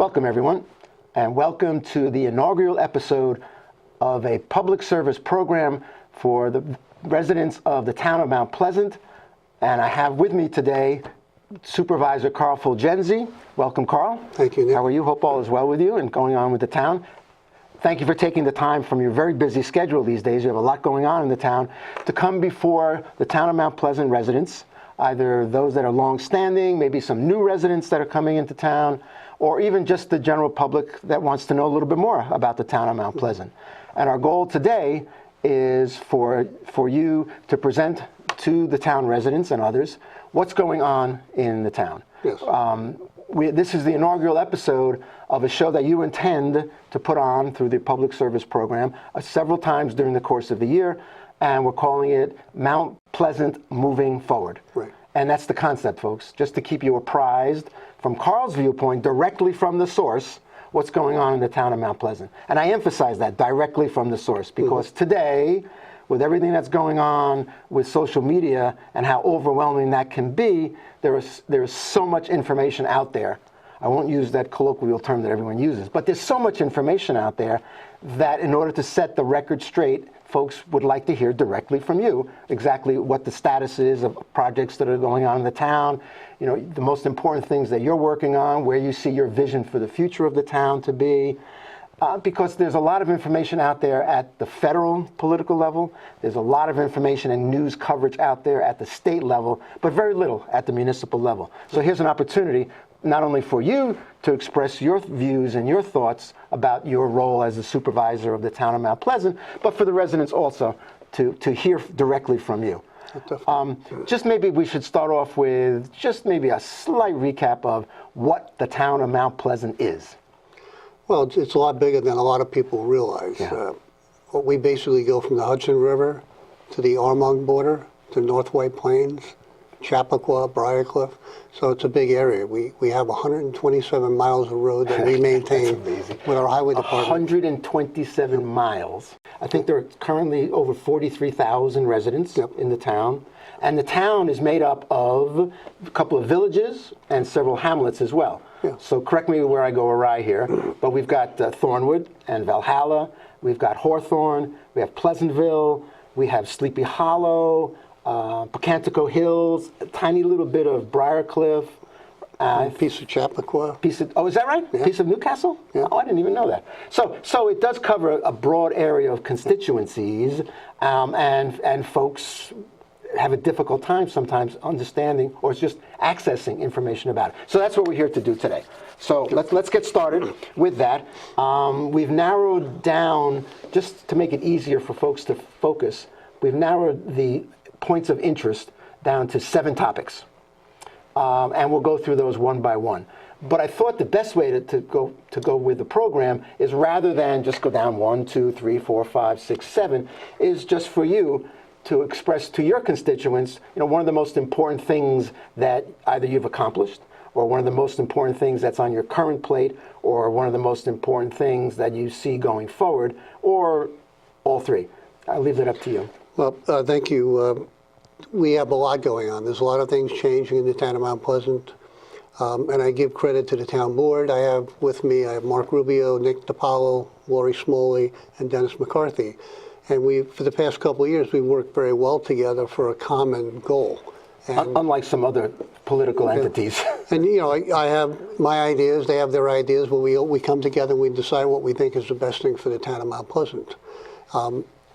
Welcome, everyone, and welcome to the inaugural episode of a public service program for the residents of the town of Mount Pleasant. And I have with me today Supervisor Carl Fulgenzi. Welcome, Carl. Thank you, Nick. How are you? Hope all is well with you and going on with the town. Thank you for taking the time from your very busy schedule these days. You have a lot going on in the town to come before the town of Mount Pleasant residents, either those that are long-standing, maybe some new residents that are coming into town, or even just the general public that wants to know a little bit more about the town of Mount Pleasant. And our goal today is for you to present to the town residents and others what's going on in the town. Yes. This is the inaugural episode of a show that you intend to put on through the public service program several times during the course of the year, and we're calling it Mount Pleasant Moving Forward. Right. And that's the concept, folks, just to keep you apprised from Carl's viewpoint, directly from the source, what's going on in the town of Mount Pleasant. And I emphasize that, directly from the source, because today, with everything that's going on with social media and how overwhelming that can be, there is so much information out there. I won't use that colloquial term that everyone uses, but there's so much information out there that in order to set the record straight, folks would like to hear directly from you exactly what the status is of projects that are going on in the town, you know, the most important things that you're working on, where you see your vision for the future of the town to be. Because there's a lot of information out there at the federal political level, there's a lot of information and news coverage out there at the state level, but very little at the municipal level. So here's an opportunity not only for you to express your views and your thoughts about your role as the supervisor of the town of Mount Pleasant, but for the residents also to hear directly from you. Just maybe we should start off with just maybe a slight recap of what the town of Mount Pleasant is. Well, it's a lot bigger than a lot of people realize. Yeah. We basically go from the Hudson River to the Armonk border, to North White Plains, Chappaqua, Briarcliff. So it's a big area. We have 127 miles of road that we maintain with our highway department. 127 miles. I think there are currently over 43,000 residents in the town. And the town is made up of a couple of villages and several hamlets as well. Yeah. So correct me where I go awry here, but we've got Thornwood and Valhalla, we've got Hawthorne, we have Pleasantville, we have Sleepy Hollow, Pocantico Hills, a tiny little bit of Briarcliff. A piece of Chappaqua. Oh, is that right? Yeah. Piece of Newcastle? Yeah. Oh, I didn't even know that. So it does cover a broad area of constituencies, and folks have a difficult time sometimes understanding or just accessing information about it. So that's what we're here to do today. So let's get started with that. We've narrowed down, just to make it easier for folks to focus, we've narrowed the points of interest down to 7 topics. And we'll go through those one by one. But I thought the best way to go with the program is, rather than just go down 1, 2, 3, 4, 5, 6, 7, is just for you to express to your constituents, you know, one of the most important things that either you've accomplished, or one of the most important things that's on your current plate, or one of the most important things that you see going forward, or all 3. I'll leave that up to you. Well, thank you. We have a lot going on. There's a lot of things changing in the town of Mount Pleasant. And I give credit to the town board. I have Mark Rubio, Nick DiPaolo, Lori Smalley, and Dennis McCarthy. And for the past couple of years, we've worked very well together for a common goal. And, unlike some other political entities. And, you know, I have my ideas, they have their ideas, but we come together and we decide what we think is the best thing for the town of Mount Pleasant.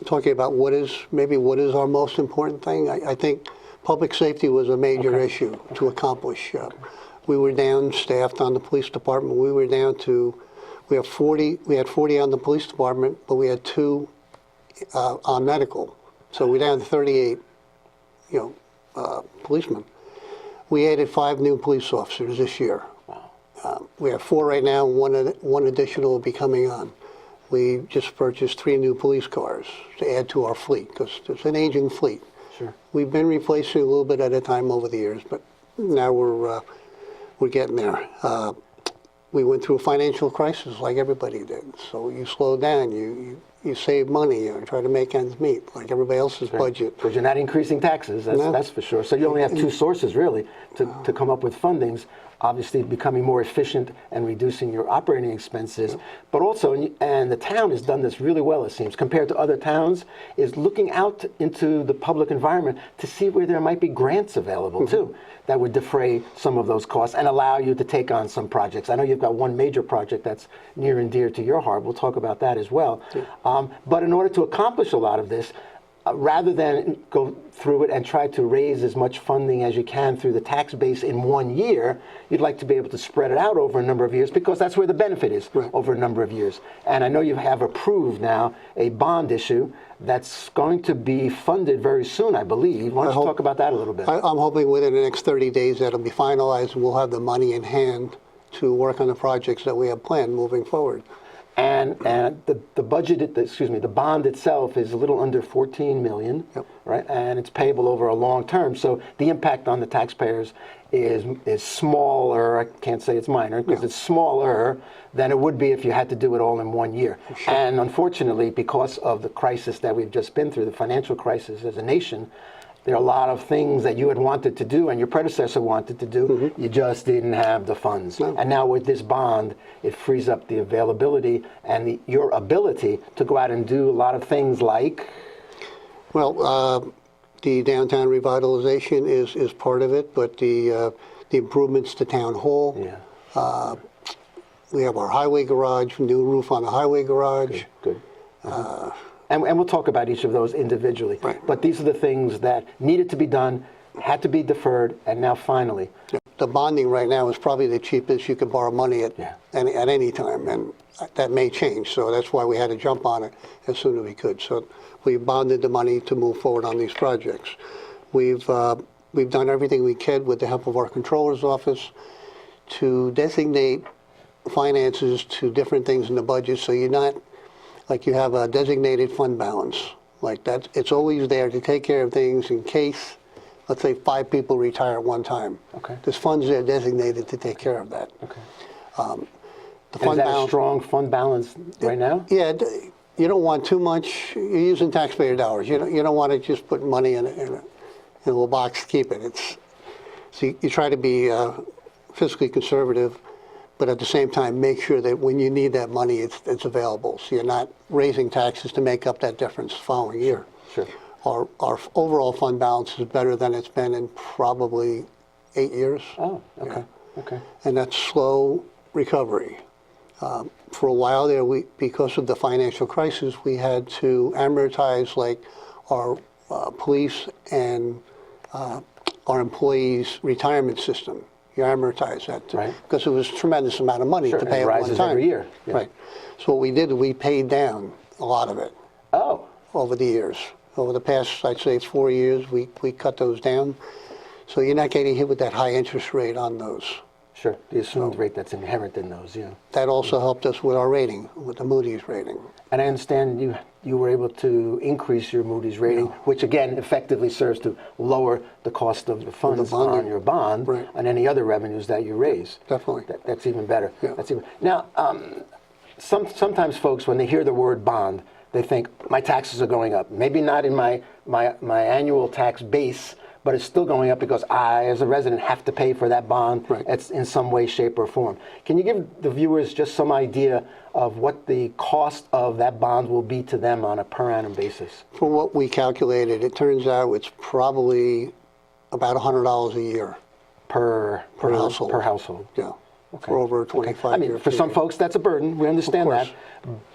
Talking about what is our most important thing, I think public safety was a major issue to accomplish. We were down staffed on the police department. We were down to, we had 40 on the police department, but we had 2 on medical. So we're down to 38, policemen. We added 5 new police officers this year. Wow. We have 4 right now, one additional will be coming on. We just purchased 3 new police cars to add to our fleet, because it's an aging fleet. Sure. We've been replacing a little bit at a time over the years, but now we're getting there. We went through a financial crisis like everybody did. So you slow down, you save money, you try to make ends meet like everybody else's budget. Because you're not increasing taxes, that's for sure. So you only have 2 sources really to come up with fundings. obviously becoming more efficient and reducing your operating expenses, but also, and the town has done this really well, it seems, compared to other towns, is looking out into the public environment to see where there might be grants available too that would defray some of those costs and allow you to take on some projects. I know you've got one major project that's near and dear to your heart. We'll talk about that as well. But in order to accomplish a lot of this, rather than go through it and try to raise as much funding as you can through the tax base in 1 year, you'd like to be able to spread it out over a number of years because that's where the benefit is, over a number of years. And I know you have approved now a bond issue that's going to be funded very soon, I believe. Why don't you talk about that a little bit? I'm hoping within the next 30 days that'll be finalized and we'll have the money in hand to work on the projects that we have planned moving forward. And the budget, the bond itself is a little under 14 million, right? And it's payable over a long term. So the impact on the taxpayers is smaller. I can't say it's minor because it's smaller than it would be if you had to do it all in 1 year. Sure. And unfortunately, because of the crisis that we've just been through, the financial crisis as a nation, there are a lot of things that you had wanted to do and your predecessor wanted to do. You just didn't have the funds. And now with this bond, it frees up the availability and your ability to go out and do a lot of things like? Well, the downtown revitalization is part of it, but the improvements to town hall. We have our highway garage, new roof on the highway garage. Good. And we'll talk about each of those individually. But these are the things that needed to be done, had to be deferred, and now finally. The bonding right now is probably the cheapest you can borrow money at any time, and that may change. So that's why we had to jump on it as soon as we could. So we bonded the money to move forward on these projects. We've done everything we could with the help of our controller's office to designate finances to different things in the budget, so you're not like you have a designated fund balance like that. It's always there to take care of things in case, let's say, 5 people retire at one time. There's funds there designated to take care of that. The fund balance, a strong fund balance right now? Yeah, you don't want too much. You're using taxpayer dollars. You don't want to just put money in a little box to keep it. So you try to be fiscally conservative, but at the same time, make sure that when you need that money, it's available. So you're not raising taxes to make up that difference the following year. Sure. Our overall fund balance is better than it's been in probably 8 years. Oh, okay. Okay. And that's slow recovery. For a while there, because of the financial crisis, we had to amortize like our police and our employees' retirement system. You amortize that because it was a tremendous amount of money to pay at one time. Every year. Right. So what we did, we paid down a lot of it. Over the years. Over the past, I'd say 4 years, we cut those down. So you're not getting hit with that high interest rate on those. Sure, the assumed rate that's inherent in those, That also helped us with our rating, with the Moody's rating. And I understand you were able to increase your Moody's rating, which again effectively serves to lower the cost of the funds on your bond and any other revenues that you raise. Definitely. That's even better. Now, sometimes folks, when they hear the word bond, they think my taxes are going up. Maybe not in my annual tax base, but it's still going up because I, as a resident, have to pay for that bond. It's in some way, shape, or form. Can you give the viewers just some idea of what the cost of that bond will be to them on a per annum basis? For what we calculated, it turns out it's probably about $100 a year. Per household? Per household, yeah. For over a 25 year for some folks, that's a burden. We understand that.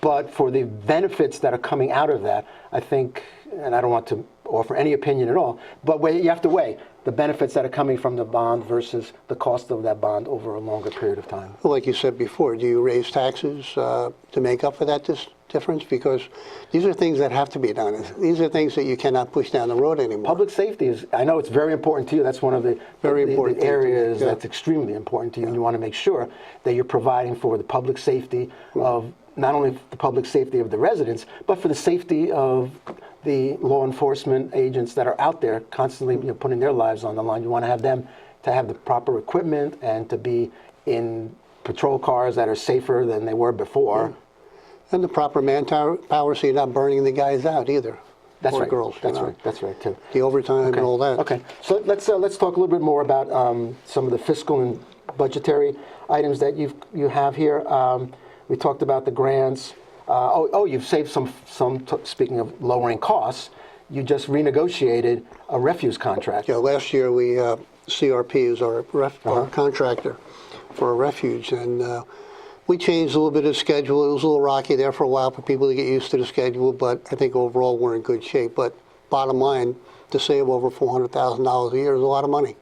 But for the benefits that are coming out of that, I think, and I don't want to offer any opinion at all, but you have to weigh the benefits that are coming from the bond versus the cost of that bond over a longer period of time. Well, like you said before, do you raise taxes to make up for that difference? Because these are things that have to be done. These are things that you cannot push down the road anymore. Public safety is, I know it's very important to you. That's one of the areas that's extremely important to you. And you want to make sure that you're providing for the public safety of not only the public safety of the residents, but for the safety of the law enforcement agents that are out there constantly putting their lives on the line. You want to have them to have the proper equipment and to be in patrol cars that are safer than they were before. And the proper manpower so you're not burning the guys out either. That's right. Girls, That's right too. The overtime and all that. Okay. So let's talk a little bit more about some of the fiscal budgetary items that you have here. We talked about the grants. You've saved some. Speaking of lowering costs, you just renegotiated a refuse contract. Yeah, last year we CRP is our contractor for a refuge, and we changed a little bit of the schedule. It was a little rocky there for a while for people to get used to the schedule, but I think overall we're in good shape. But bottom line, to save over $400,000 a year is a lot of money.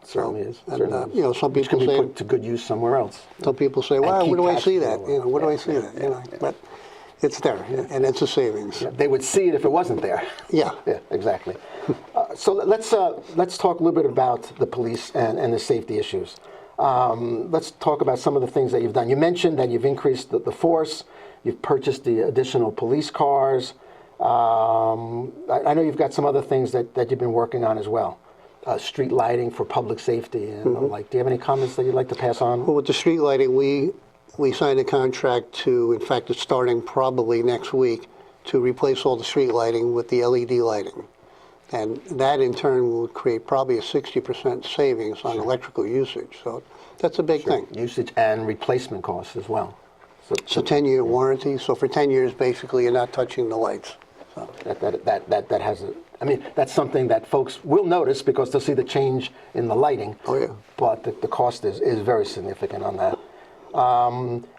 Certainly is. And, Certainly is. you know, some Which people can be say, put to good use somewhere else. some people say, well, keep where do I cash see flow. that? You know, where do I see that? You know, but it's there, and it's a savings. Yeah, they would see it if it wasn't there. Yeah. Yeah, exactly. So let's talk a little bit about the police and the safety issues. Let's talk about some of the things that you've done. You mentioned that you've increased the force. You've purchased the additional police cars. I know you've got some other things that you've been working on as well. Street lighting for public safety and the like. Do you have any comments that you'd like to pass on? Well, with the street lighting, we signed a contract to, in fact, it's starting probably next week, to replace all the street lighting with the LED lighting. And that in turn will create probably a 60% savings on electrical usage. So that's a big thing. Usage and replacement costs as well. It's a 10-year warranty, so for 10 years, basically, you're not touching the lights. So. That has a, I mean, that's something that folks will notice because they'll see the change in the lighting. Oh, yeah. But the cost is very significant on that.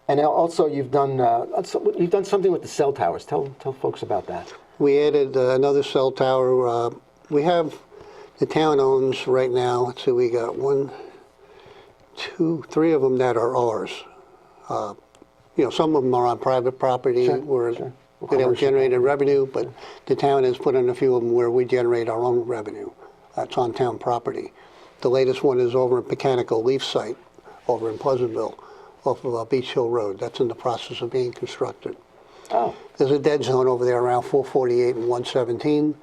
And also you've done something with the cell towers. Tell folks about that. We added another cell tower. The town owns right now, so we got 1, 2, 3 of them that are ours. You know, some of them are on private property where they don't generate a revenue, but the town has put in a few of them where we generate our own revenue. That's on town property. The latest one is over at Mechanical Leaf Site over in Pleasantville off of Beach Hill Road. That's in the process of being constructed. Oh. There's a dead zone over there around 448 and 117,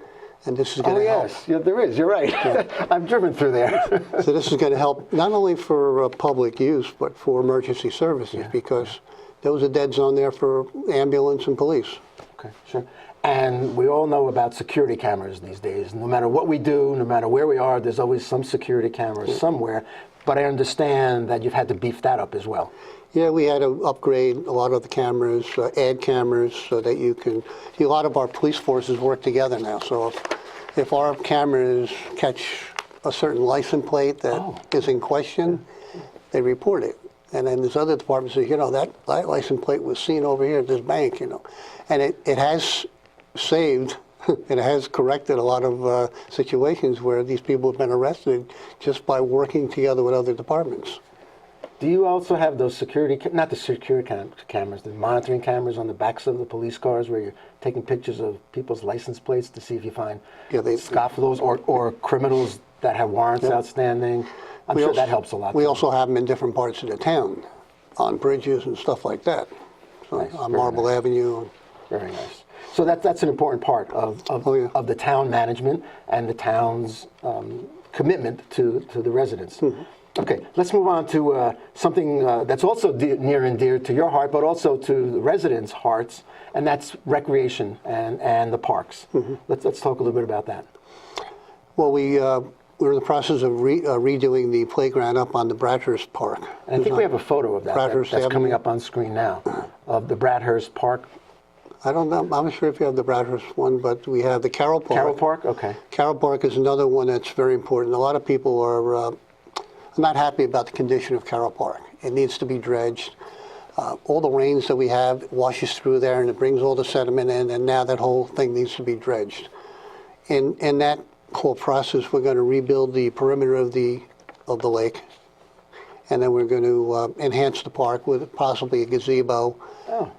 and this is going to help. Yeah, there is. You're right. Yeah. I've driven through there. So this is going to help not only for public use, but for emergency services, because there was a dead zone there for ambulance and police. Okay, sure. And we all know about security cameras these days. No matter what we do, no matter where we are, there's always some security cameras somewhere. But I understand that you've had to beef that up as well. Yeah, we had to upgrade a lot of the cameras, add cameras so that you can, a lot of our police forces work together now. So if our cameras catch a certain license plate that is in question, they report it. And then there's other departments that, you know, that license plate was seen over here at this bank, you know. And it has saved, it has corrected a lot of situations where these people have been arrested just by working together with other departments. Do you also have those not the security cameras, the monitoring cameras on the backs of the police cars where you're taking pictures of people's license plates to see if you find scofflaws or criminals that have warrants outstanding? I'm sure that helps a lot. We also have them in different parts of the town, on bridges and stuff like that. So Nice, on very Marble nice. Avenue. Very nice. So that's an important part of the town management and the town's commitment to the residents. Okay, let's move on to something that's also near and dear to your heart, but also to the residents' hearts, and that's recreation and the parks. Let's talk a little bit about that. Well, we're in the process of redoing the playground up on the Bradhurst Park. And I think we have a photo of that that's coming up on screen now, of the Bradhurst Park. I don't know, I'm not sure if you have the Bradhurst one, but we have the Carroll Park. Carroll Park, okay. Carroll Park is another one that's very important. A lot of people are not happy about the condition of Carroll Park. It needs to be dredged. All the rains that we have washes through there and it brings all the sediment in, and now that whole thing needs to be dredged. In that whole process, we're going to rebuild the perimeter of the lake, and then we're going to enhance the park with possibly a gazebo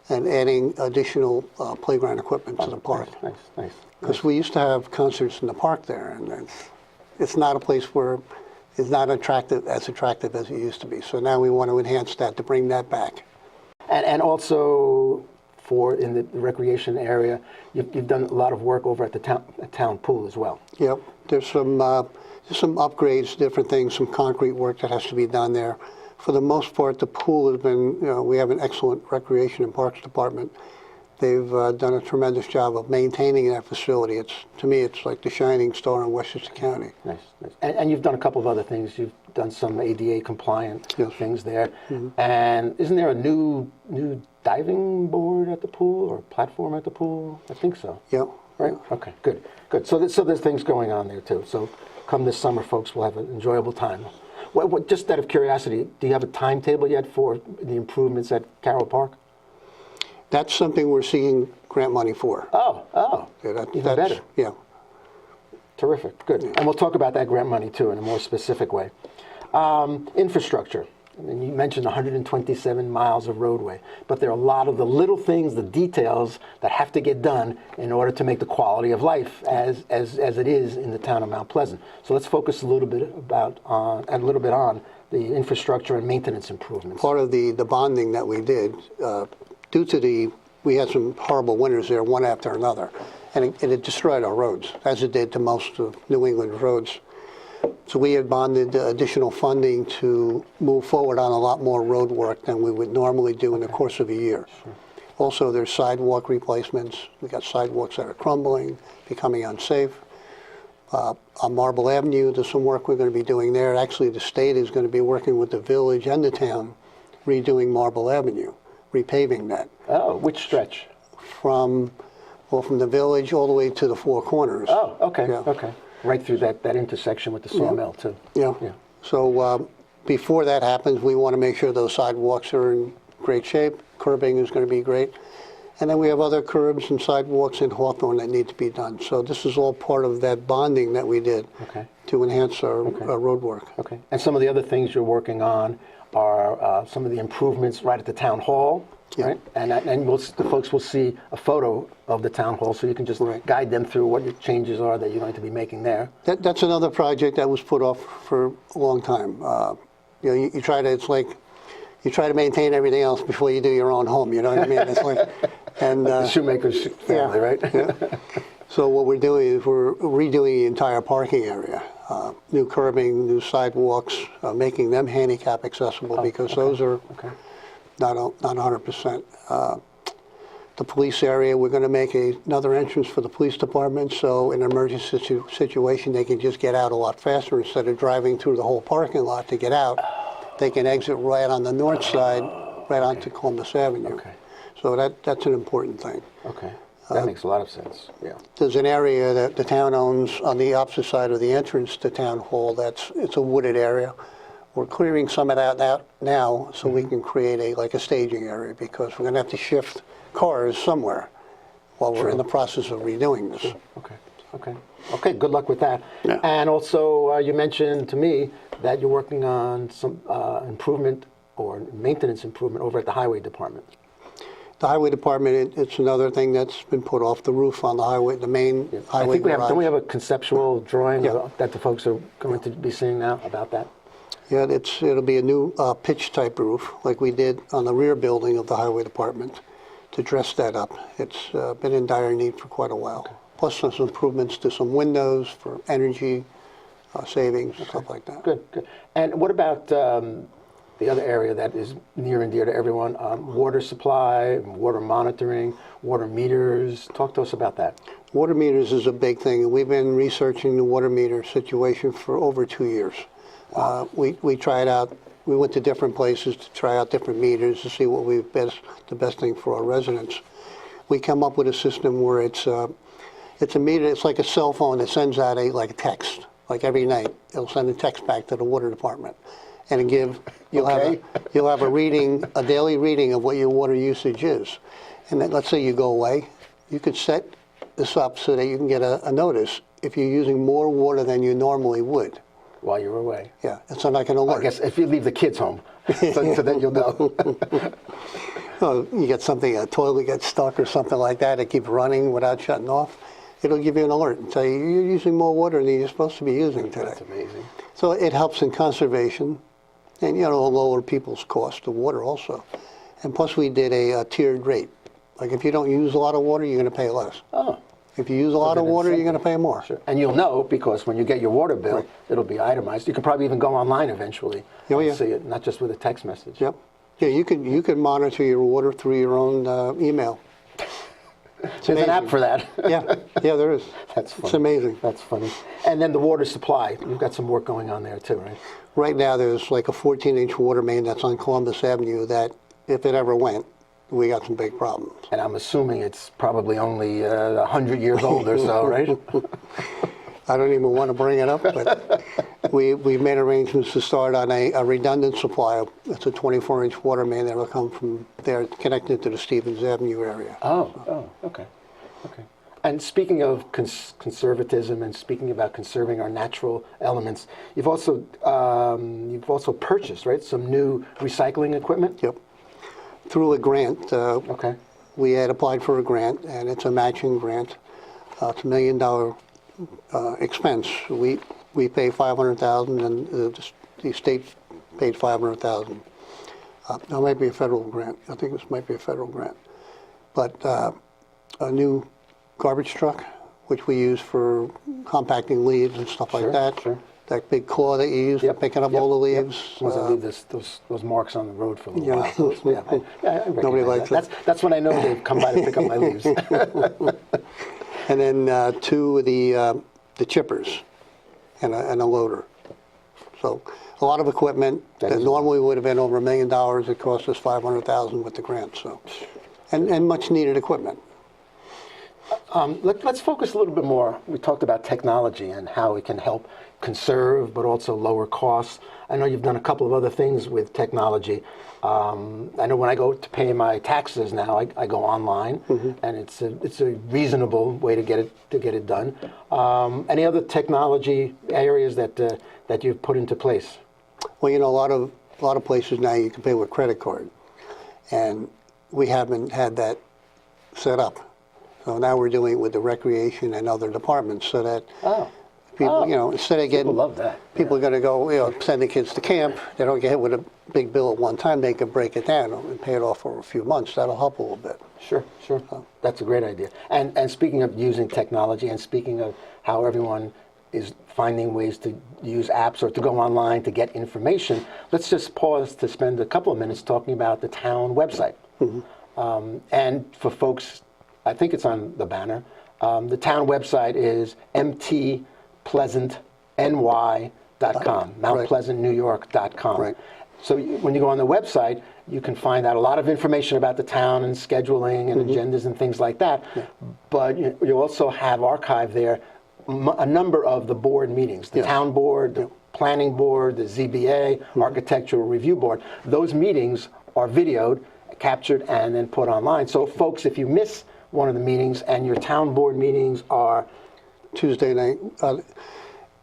and adding additional playground equipment to the park. Nice. Because we used to have concerts in the park there, and it's not a place where it's not as attractive as it used to be. So now we want to enhance that to bring that back. And also in the recreation area, you've done a lot of work over at the town pool as well. Yep, there's some upgrades, different things, some concrete work that has to be done there. For the most part, the pool has been, we have an excellent recreation and parks department. They've done a tremendous job of maintaining that facility. To me, it's like the shining star in Westchester County. Nice, nice. And you've done a couple of other things. You've done some ADA compliant things there. And isn't there a new diving board at the pool or platform at the pool? I think so. Yeah. Right? Okay, good, good. So there's things going on there too. So come this summer, folks, we'll have an enjoyable time. Just out of curiosity, do you have a timetable yet for the improvements at Carroll Park? That's something we're seeking grant money for. Oh, Yeah, even that's better. Yeah. Terrific, good. And we'll talk about that grant money too in a more specific way. Infrastructure. And you mentioned 127 miles of roadway, but there are a lot of the little things, the details that have to get done in order to make the quality of life as it is in the town of Mount Pleasant. So let's focus a little bit on the infrastructure and maintenance improvements. Part of the bonding that we did, due to we had some horrible winters there, one after another, and it destroyed our roads, as it did to most of New England roads. So we had bonded additional funding to move forward on a lot more road work than we would normally do in the course of a year. Sure. Also, there's sidewalk replacements. We got sidewalks that are crumbling, becoming unsafe. On Marble Avenue, there's some work we're going to be doing there. Actually, the state is going to be working with the village and the town, redoing Marble Avenue, repaving that. Oh, which stretch? From the village all the way to the Four Corners. Oh, okay, Yeah. okay. Right through that intersection with the sawmill too. Yeah. So before that happens, we want to make sure those sidewalks are in great shape. Curbing is going to be great. And then we have other curbs and sidewalks in Hawthorne that need to be done. So this is all part of that bonding that we did to enhance our road work. Okay. And some of the other things you're working on are some of the improvements right at the town hall. Yeah. Right? And the folks will see a photo of the town hall, so you can just guide them through what your changes are that you're going to be making there. That's another project that was put off for a long time. You try to maintain everything else before you do your own home. You know what I mean? It's like, and like the shoemaker's family, right? Yeah. So what we're doing is we're redoing the entire parking area, new curbing, new sidewalks, making them handicap accessible because those are. Not 100%. The police area, we're going to make another entrance for the police department, so in an emergency situation, they can just get out a lot faster instead of driving through the whole parking lot to get out. They can exit right on the north side, right onto Columbus Avenue. Okay. So that's an important thing. Okay. That makes a lot of sense. Yeah. There's an area that the town owns on the opposite side of the entrance to Town Hall. It's a wooded area. We're clearing some of that out now so we can create a staging area because we're going to have to shift cars somewhere while we're in the process of redoing this. Okay, good luck with that. Yeah. And also, you mentioned to me that you're working on some improvement or maintenance improvement over at the Highway Department. The Highway Department, it's another thing that's been put off, the roof on the highway, the main highway garage. Don't we have a conceptual drawing that the folks are going to be seeing now about that? Yeah, it'll be a new pitch type roof like we did on the rear building of the Highway Department to dress that up. It's been in dire need for quite a while. Plus some improvements to some windows for energy savings, stuff like that. Good, good. And what about the other area that is near and dear to everyone, water supply, water monitoring, water meters? Talk to us about that. Water meters is a big thing. We've been researching the water meter situation for over 2 years. We tried out, we went to different places to try out different meters to see what the best thing for our residents. We come up with a system where it's a meter, it's like a cell phone that sends out a text, like every night. It'll send a text back to the water department. And you'll have a reading, a daily reading of what your water usage is. And then let's say you go away, you could set this up so that you can get a notice if you're using more water than you normally would. While you're away. Yeah, it's like an alert. I guess if you leave the kids home, so then you'll know. Well, you get something, a toilet gets stuck or something like that, it keeps running without shutting off. It'll give you an alert and tell you you're using more water than you're supposed to be using today. That's amazing. So it helps in conservation and, lower people's cost of water also. And plus we did a tiered rate. Like if you don't use a lot of water, you're going to pay less. Oh. If you use a lot of water, you're going to pay more. Sure. And you'll know because when you get your water bill, it'll be itemized. You can probably even go online eventually and see it, not just with a text message. Yep. Yeah, you can monitor your water through your own email. There's an app for that. Yeah, there is. That's funny. It's amazing. That's funny. And then the water supply. You've got some work going on there too, right? Right now, there's like a 14-inch water main that's on Columbus Avenue that, if it ever went, we got some big problems. And I'm assuming it's probably only 100 years old or so, right? I don't even want to bring it up, but we've made arrangements to start on a redundant supply. It's a 24-inch water main that will come from there, connected to the Stevens Avenue area. Okay. And speaking of conservatism and speaking about conserving our natural elements, you've also purchased, right, some new recycling equipment? Yep. Through a grant. Okay. We had applied for a grant, and it's a matching grant. It's $1 million expense. We pay $500,000, and the state paid $500,000. That might be a federal grant. I think this might be a federal grant. But a new garbage truck, which we use for compacting leaves and stuff like that. Sure. That big claw that you use for picking up all the leaves. Once I leave those marks on the road for a little while. I Nobody likes that. That's when I know they've come by to pick up my leaves. And then two of the chippers and a loader. So a lot of equipment that normally would have been over $1 million. It cost us $500,000 with the grant. So, and much needed equipment. Let's focus a little bit more. We talked about technology and how it can help conserve, but also lower costs. I know you've done a couple of other things with technology. I know when I go to pay my taxes now, I go online, and it's a reasonable way to get it done. Any other technology areas that you've put into place? Well, a lot of places now you can pay with credit card, and we haven't had that set up. So now we're doing it with the recreation and other departments, so that people, instead of getting, people love that. People are going to go, send the kids to camp. They don't get hit with a big bill at one time. They can break it down and pay it off for a few months. That'll help a little bit. Sure. That's a great idea. And speaking of using technology, and speaking of how everyone is finding ways to use apps or to go online to get information, let's just pause to spend a couple of minutes talking about the town website. And for folks, I think it's on the banner. The town website is mtpleasantny.com, mountpleasantnewyork.com. Right. So when you go on the website, you can find out a lot of information about the town and scheduling and agendas and things like that. Yeah. But you also have archived there a number of the board meetings, the town board, the planning board, the ZBA, architectural review board. Those meetings are videoed, captured, and then put online. So folks, if you miss one of the meetings, and your town board meetings are Tuesday night.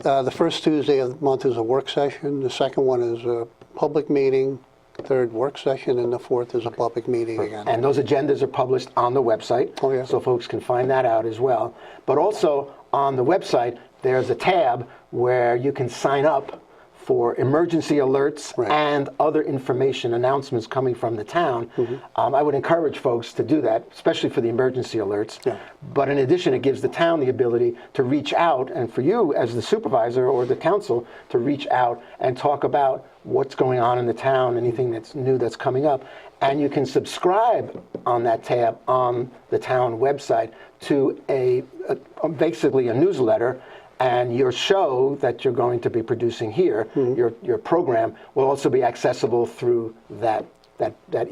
The first Tuesday of the month is a work session. The second one is a public meeting. Third, work session, and the fourth is a public meeting again. And those agendas are published on the website, so folks can find that out as well. But also on the website, there's a tab where you can sign up for emergency alerts and other information announcements coming from the town. I would encourage folks to do that, especially for the emergency alerts. But in addition, it gives the town the ability to reach out, and for you as the supervisor or the council to reach out and talk about what's going on in the town, anything that's new that's coming up. And you can subscribe on that tab on the town website to basically a newsletter. And your show that you're going to be producing here, your program, will also be accessible through that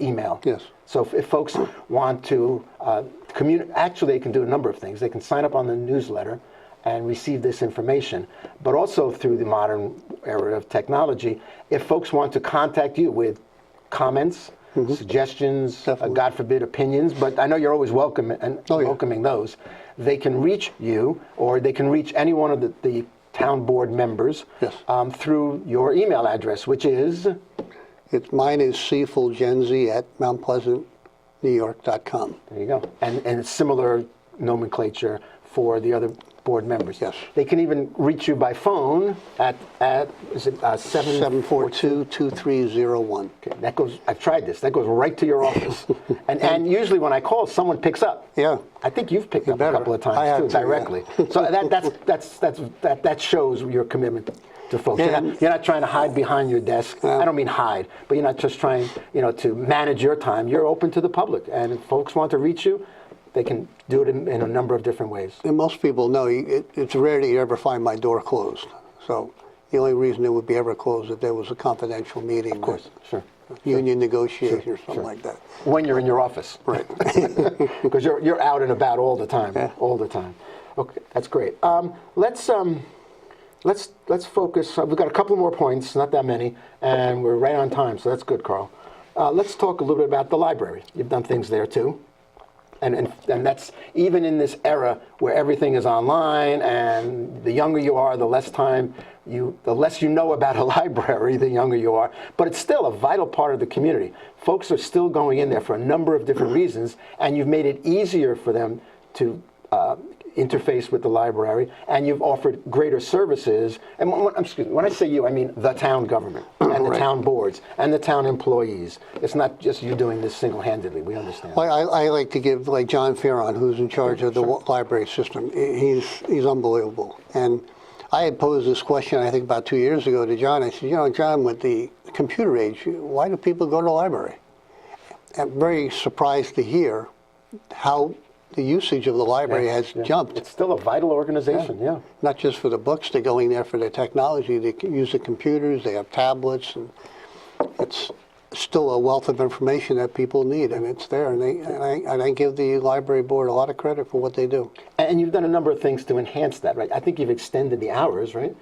email. Yes. So if folks want to communicate, actually they can do a number of things. They can sign up on the newsletter and receive this information, but also through the modern era of technology, if folks want to contact you with comments, suggestions, God forbid, opinions, but I know you're always welcome and welcoming those. They can reach you, or they can reach any one of the town board members through your email address, which is? Mine is cfulgenzi@mountpleasantnewyork.com. There you go. And it's similar nomenclature for the other board members. Yes. They can even reach you by phone at is it 742-2301. Okay, that goes. I've tried this. That goes right to your office. and usually when I call, someone picks up. Yeah. I think you've picked up a couple of times too, directly. So that shows your commitment to folks. You're not trying to hide behind your desk. I don't mean hide, but you're not just trying, to manage your time. You're open to the public, and if folks want to reach you, they can do it in a number of different ways. And most people know it's rare that you ever find my door closed. So the only reason it would be ever closed if there was a confidential meeting, Of course, sure. union negotiation or something like that. When you're in your office, Right. because you're out and about all the time, Yeah. all the time. Okay, that's great. Let's focus. We've got a couple more points, not that many, and we're right on time, so that's good, Carl. Let's talk a little bit about the library. You've done things there too. And that's even in this era where everything is online, and the younger you are, the less you know about a library, the younger you are. But it's still a vital part of the community. Folks are still going in there for a number of different reasons, and you've made it easier for them to interface with the library, and you've offered greater services. And when I say you, I mean the town government and the town boards and the town employees. It's not just you doing this single-handedly. We understand. Well, I like to give, like John Fearon, who's in charge of the library system. He's unbelievable. And I had posed this question, I think, about 2 years ago to John. I said, John, with the computer age, why do people go to the library? I'm very surprised to hear how the usage of the library has jumped. It's still a vital organization, yeah. Not just for the books, they're going there for their technology. They can use the computers, they have tablets, and it's still a wealth of information that people need, and it's there. And I give the library board a lot of credit for what they do. And you've done a number of things to enhance that, right? I think you've extended the hours, right?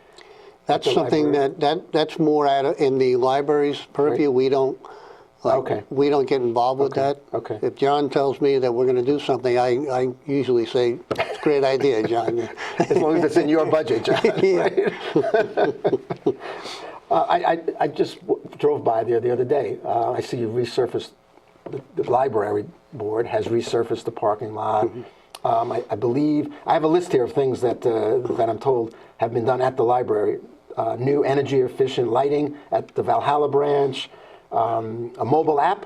That's something that's more in the library's purview. Right. We don't get involved with that. Okay. If John tells me that we're going to do something, I usually say, "It's a great idea, John." As long as it's in your budget, John. Yeah. Right? I just drove by there the other day. I see you resurfaced, the library board has resurfaced the parking lot. I believe, I have a list here of things that I'm told have been done at the library. New energy efficient lighting at the Valhalla branch. A mobile app.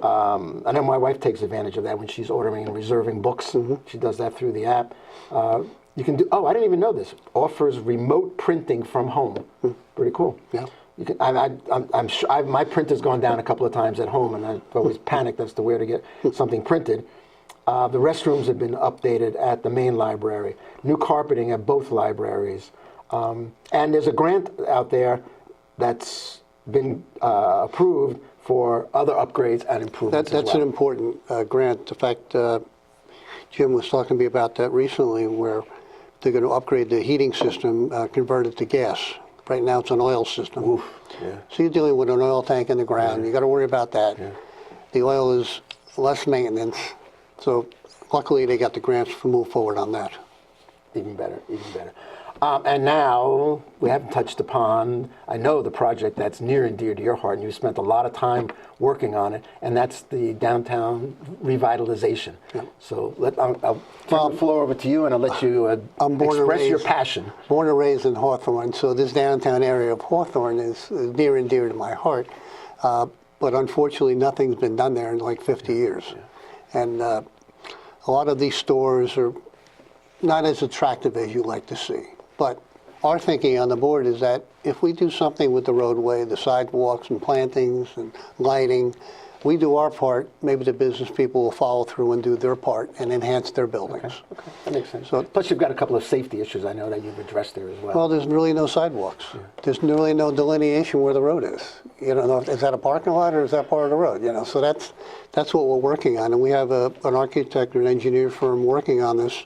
I know my wife takes advantage of that when she's ordering and reserving books. She does that through the app. You can do. Oh, I didn't even know this. Offers remote printing from home. Pretty cool. Yeah. You can, I'm sure my printer's gone down a couple of times at home, and I've always panicked as to where to get something printed. The restrooms have been updated at the main library. New carpeting at both libraries. And there's a grant out there that's been approved for other upgrades and improvements That's an important grant. In fact, Jim was talking to me about that recently, where they're going to upgrade the heating system, convert it to gas. Right now it's an oil system. Oof, yeah. So you're dealing with an oil tank in the ground. You got to worry about that. Yeah. The oil is less maintenance. So luckily they got the grants to move forward on that. Even better, even better. And now, we haven't touched upon, I know the project that's near and dear to your heart, and you've spent a lot of time working on it, and that's the downtown revitalization. Yeah. So I'll turn the floor over to you, and I'll let you express your passion. Born and raised in Hawthorne, so this downtown area of Hawthorne is near and dear to my heart. But unfortunately, nothing's been done there in like 50 years. Yeah. And a lot of these stores are not as attractive as you like to see. But our thinking on the board is that if we do something with the roadway, the sidewalks and plantings and lighting, we do our part, maybe the business people will follow through and do their part and enhance their buildings. Okay, that makes sense. So, plus you've got a couple of safety issues I know that you've addressed there as well. Well, there's really no sidewalks. Yeah. There's really no delineation where the road is. You don't know, is that a parking lot or is that part of the road? So that's what we're working on. And we have an architect or an engineer firm working on this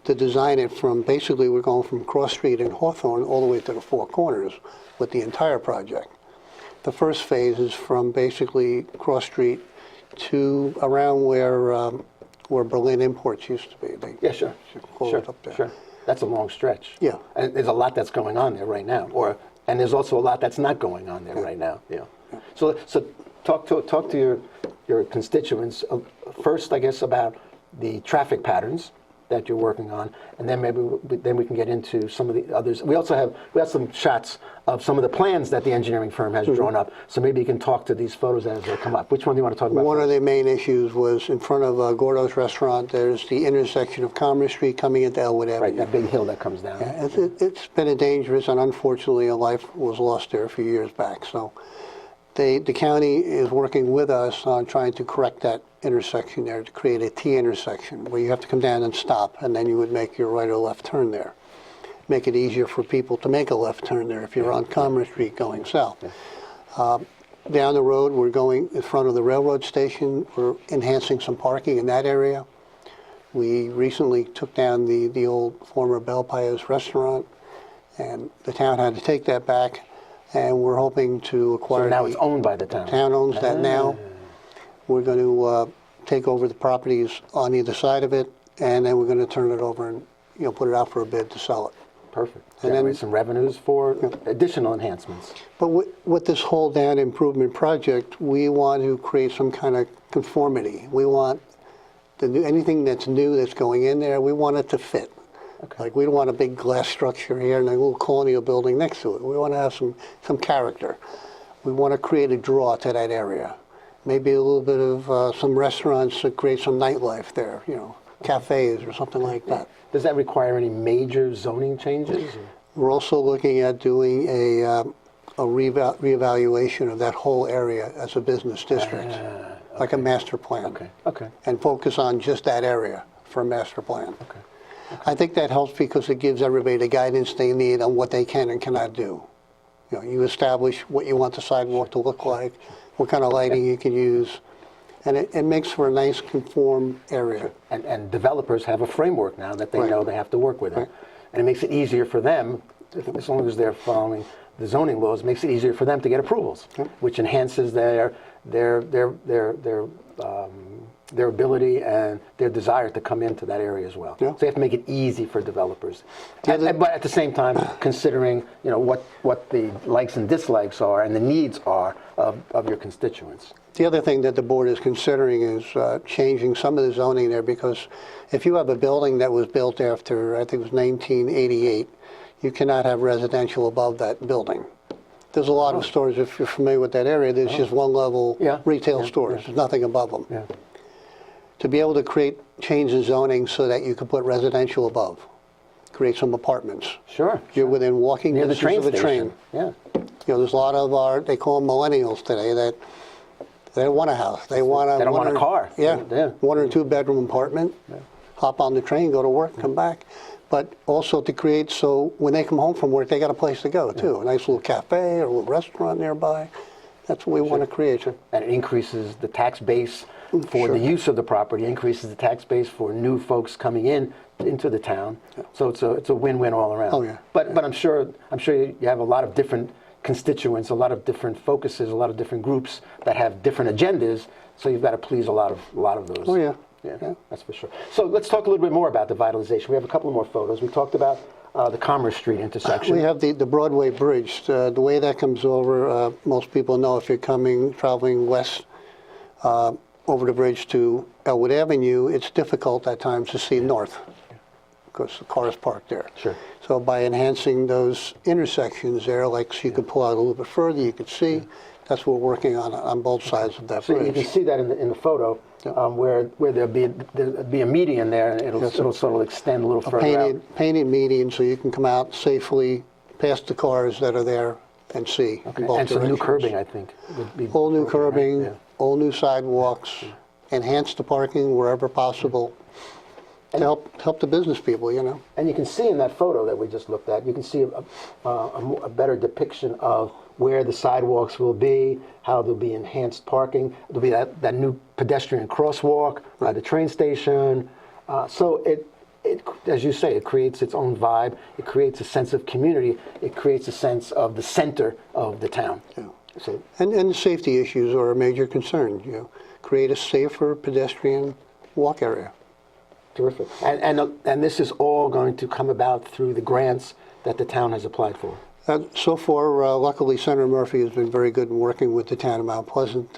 to design it from, basically we're going from Cross Street in Hawthorne all the way to the Four Corners with the entire project. The first phase is from basically Cross Street to around where Berlin Imports used to be. Yeah, sure. Up there. Sure. That's a long stretch. Yeah. And there's a lot that's going on there right now. And there's also a lot that's not going on there right now. Yeah. So talk to your constituents first, I guess, about the traffic patterns that you're working on, and then maybe we can get into some of the others. We have some shots of some of the plans that the engineering firm has drawn up, so maybe you can talk to these photos as they come up. Which one do you want to talk about? One of the main issues was in front of Gordo's restaurant. There's the intersection of Commerce Street coming into Elwood Avenue. Right, that big hill that comes down. Yeah, it's been a dangerous, and unfortunately a life was lost there a few years back. So The county is working with us on trying to correct that intersection there, to create a T intersection where you have to come down and stop, and then you would make your right or left turn there. Make it easier for people to make a left turn there if you're on Commerce Street going south. Down the road, we're going in front of the railroad station. We're enhancing some parking in that area. We recently took down the old former Bel Paez restaurant, and the town had to take that back, and we're hoping to acquire. So now it's owned by the town. The town owns that now. We're going to take over the properties on either side of it, and then we're going to turn it over and put it out for a bid to sell it. Perfect. And Generate then some revenues for additional enhancements. But with this whole down improvement project, we want to create some kind of conformity. We want anything that's new that's going in there, we want it to fit. Okay. Like, we don't want a big glass structure here and a little colonial building next to it. We want to have some character. We want to create a draw to that area. Maybe a little bit of some restaurants to create some nightlife there, cafes or something like that. Does that require any major zoning changes? We're also looking at doing a reevaluation of that whole area as a business district, like a master plan. Okay. And focus on just that area for a master plan. Okay. I think that helps because it gives everybody the guidance they need on what they can and cannot do. You establish what you want the sidewalk to look like, what kind of lighting you can use, and it makes for a nice conform area. And developers have a framework now that they know they have to work with it. And it makes it easier for them, as long as they're following the zoning laws, it makes it easier for them to get approvals, which enhances their ability and their desire to come into that area as well. So you have to make it easy for developers. But at the same time, considering what the likes and dislikes are and the needs are of your constituents. The other thing that the board is considering is changing some of the zoning there, because if you have a building that was built after, I think it was 1988, you cannot have residential above that building. There's a lot of stores, if you're familiar with that area, there's just one level retail stores. There's nothing above them. To be able to change the zoning so that you can put residential above, create some apartments. Sure. You're within walking near the distance train of the station. train. There's a lot of they call them millennials today, that they don't want a house. They want a car. Yeah. 1 or 2 bedroom apartment. Hop on the train, go to work, come back. But also to create so when they come home from work, they got a place to go too. A nice little cafe or a little restaurant nearby. That's what we want to create. And it increases the tax base for the use of the property, increases the tax base for new folks coming into the town. So it's a win-win all around. Oh yeah. But I'm sure you have a lot of different constituents, a lot of different focuses, a lot of different groups that have different agendas. So you've got to please a lot of those. Oh yeah. Yeah, that's for sure. So let's talk a little bit more about the vitalization. We have a couple more photos. We talked about the Commerce Street intersection. We have the Broadway Bridge. The way that comes over, most people know if you're traveling west over the bridge to Elwood Avenue, it's difficult at times to see north because the car is parked there. Sure. So by enhancing those intersections there, like so you could pull out a little bit further, you could see. That's what we're working on both sides of that bridge. So you can see that in the photo where there'll be a median there, and it'll sort of extend a little further out. Painted median, so you can come out safely past the cars that are there and see. Okay. In both And some new directions. curbing, I think. Would be All new curbing, right? all new sidewalks, enhance the parking wherever possible. To help the business people, And you can see in that photo that we just looked at, you can see a better depiction of where the sidewalks will be, how there'll be enhanced parking. There'll be that new pedestrian crosswalk by the train station. So it, as you say, it creates its own vibe. It creates a sense of community. It creates a sense of the center of the town. Yeah. So, And safety issues are a major concern. Create a safer pedestrian walk area. terrific. And this is all going to come about through the grants that the town has applied for. So far, luckily, Senator Murphy has been very good in working with the town of Mount Pleasant.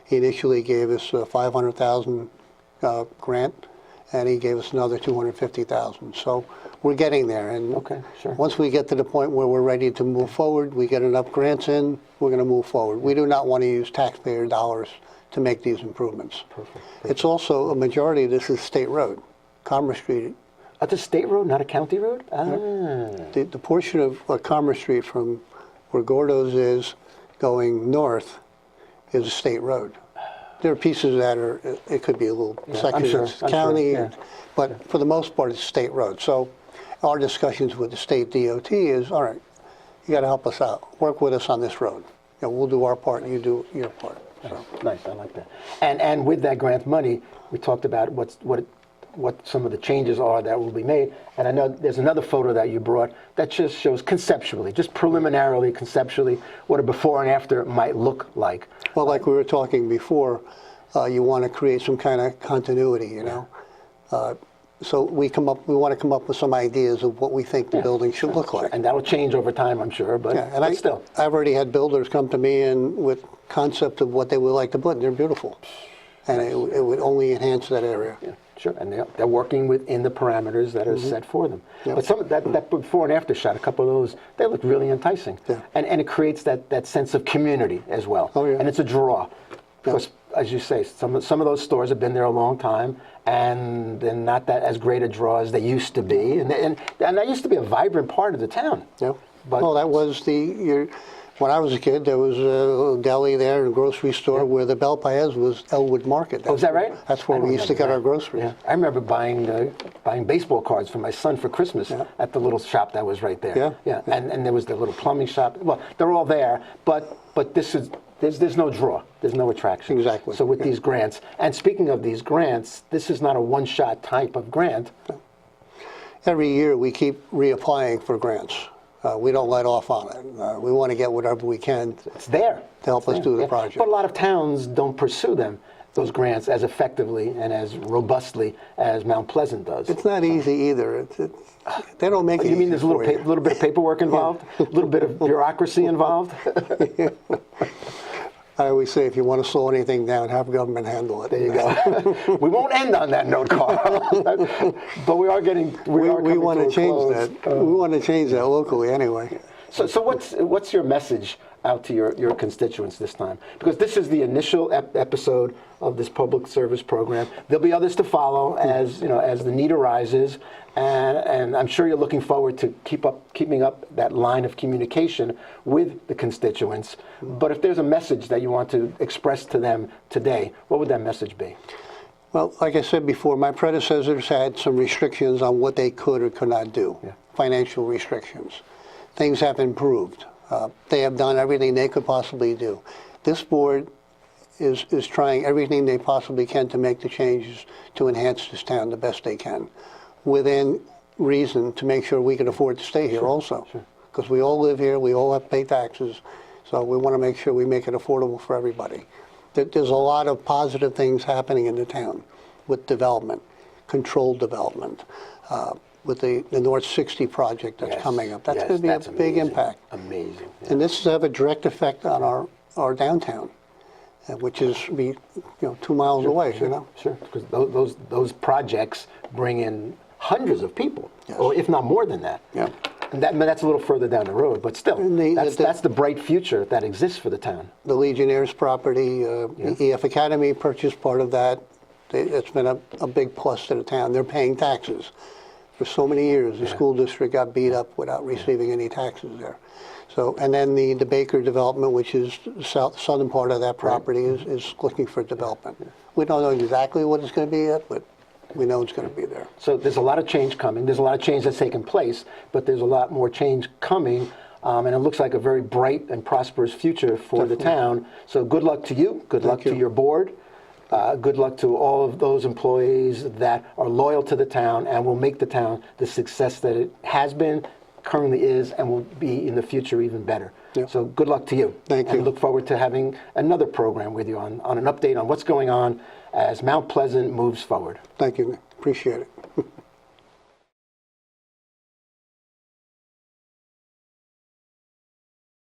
He initially gave us a $500,000 grant, and he gave us another $250,000. So we're getting there. And Okay, sure. once we get to the point where we're ready to move forward, we get enough grants in, we're going to move forward. We do not want to use taxpayer dollars to make these improvements. Perfect. It's also, a majority of this is state road, Commerce Street. That's a state road, not a county road? The portion of Commerce Street from where Gordo's is going north is a state road. There are pieces that are, it could be a little section that's county, but for the most part, it's state road. So our discussions with the state DOT is, all right, you got to help us out. Work with us on this road. You know, we'll do our part and you do your part. So. Nice, I like that. And with that grant money, we talked about what some of the changes are that will be made. And I know there's another photo that you brought that just shows conceptually, just preliminarily, conceptually, what a before and after might look like. Well, like we were talking before, you want to create some kind of continuity, you know. So we want to come up with some ideas of what we think the building should look like. And that'll change over time, I'm sure, but, still. I've already had builders come to me and with concept of what they would like to put, and they're beautiful. And it would only enhance that area. Yeah, sure, and they're working within the parameters that are set for them. Yep. But some of that before and after shot, a couple of those, they look really enticing. Yeah. And it creates that sense of community as well. Oh, yeah. And it's a draw. Because, as you say, some of those stores have been there a long time, and they're not that as great a draw as they used to be. And that used to be a vibrant part of the town. Yeah. But, well, that was when I was a kid, there was a deli there and a grocery store where the Bel Paez was Elwood Market. Is that right? That's where we used to get our groceries. Yeah. I remember buying baseball cards for my son for Christmas at the little shop that was right there. Yeah. And there was the little plumbing shop. Well, they're all there, but there's no draw. There's no attraction. Exactly. So with these grants, and speaking of these grants, this is not a one-shot type of grant. Every year we keep reapplying for grants. We don't let off on it. We want to get whatever we can. It's there to help us do the project. But a lot of towns don't pursue those grants as effectively and as robustly as Mount Pleasant does. It's not easy either. They don't make it. You mean there's a little bit of paperwork involved, a little bit of bureaucracy involved? I always say, if you want to slow anything down, have government handle it. There you go. We won't end on that note, Carl. But we are getting. We want to change that. We want to change that locally, anyway. So what's your message out to your constituents this time? Because this is the initial episode of this public service program. There'll be others to follow as the need arises, and I'm sure you're looking forward to keeping up that line of communication with the constituents. But if there's a message that you want to express to them today, what would that message be? Well, like I said before, my predecessors had some restrictions on what they could or could not do, financial restrictions. Things have improved. They have done everything they could possibly do. This board is trying everything they possibly can to make the changes to enhance this town the best they can, within reason, to make sure we can afford to stay here also. Because we all live here, we all have to pay taxes, so we want to make sure we make it affordable for everybody. There's a lot of positive things happening in the town with development, controlled development. With the North 60 project that's coming up. That's going to be a big impact. Amazing. Yeah. And this will have a direct effect on our downtown, which is 2 miles away. Sure, because those projects bring in hundreds of people, or if not more than that. Yeah. And that's a little further down the road, but still, that's the bright future that exists for the town. The Legionnaires property, the EF Academy purchased part of that. It's been a big plus to the town. They're paying taxes. For so many years, the school district got beat up without receiving any taxes there. So, and then the Baker development, which is the southern part of that property, is looking for development. We don't know exactly what it's going to be yet, but we know it's going to be there. So there's a lot of change coming. There's a lot of change that's taken place, but there's a lot more change coming, and it looks like a very bright and prosperous future for the town. So good luck to you. Good luck to your board. Good luck to all of those employees that are loyal to the town and will make the town the success that it has been, currently is, and will be in the future even better. Yeah. So good luck to you. Thank you. And look forward to having another program with you on an update on what's going on as Mount Pleasant moves forward. Thank you. Appreciate it.